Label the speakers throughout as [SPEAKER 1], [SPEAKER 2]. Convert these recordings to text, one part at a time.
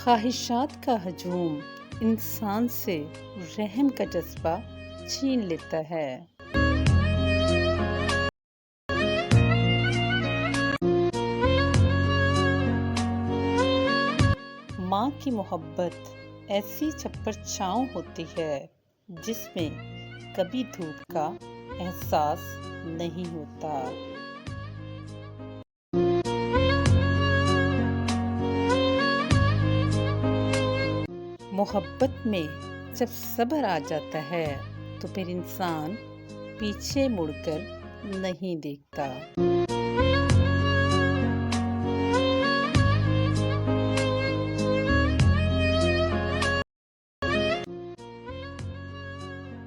[SPEAKER 1] خواہشات کا ہجوم انسان سے رحم کا جذبہ چھین لیتا ہے۔ ماں کی محبت ایسی چھپر چھاؤں ہوتی ہے جس میں کبھی دھوپ کا احساس نہیں ہوتا۔ محبت میں جب صبر آ جاتا ہے تو پھر انسان پیچھے مڑ کر نہیں دیکھتا۔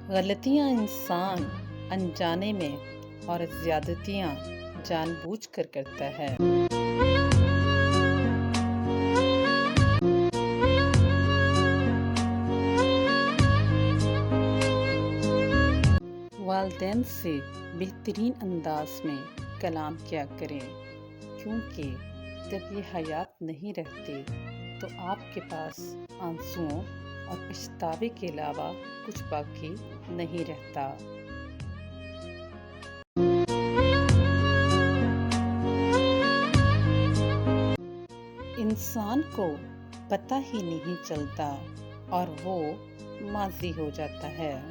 [SPEAKER 1] غلطیاں انسان انجانے میں اور زیادتیاں جان بوجھ کر کرتا ہے۔ والدین سے بہترین انداز میں کلام کیا کریں، کیونکہ جب یہ حیات نہیں رہتے تو آپ کے پاس آنسوؤں اور پچھتاوے کے علاوہ کچھ باقی نہیں رہتا۔ انسان کو پتہ ہی نہیں چلتا اور وہ ماضی ہو جاتا ہے۔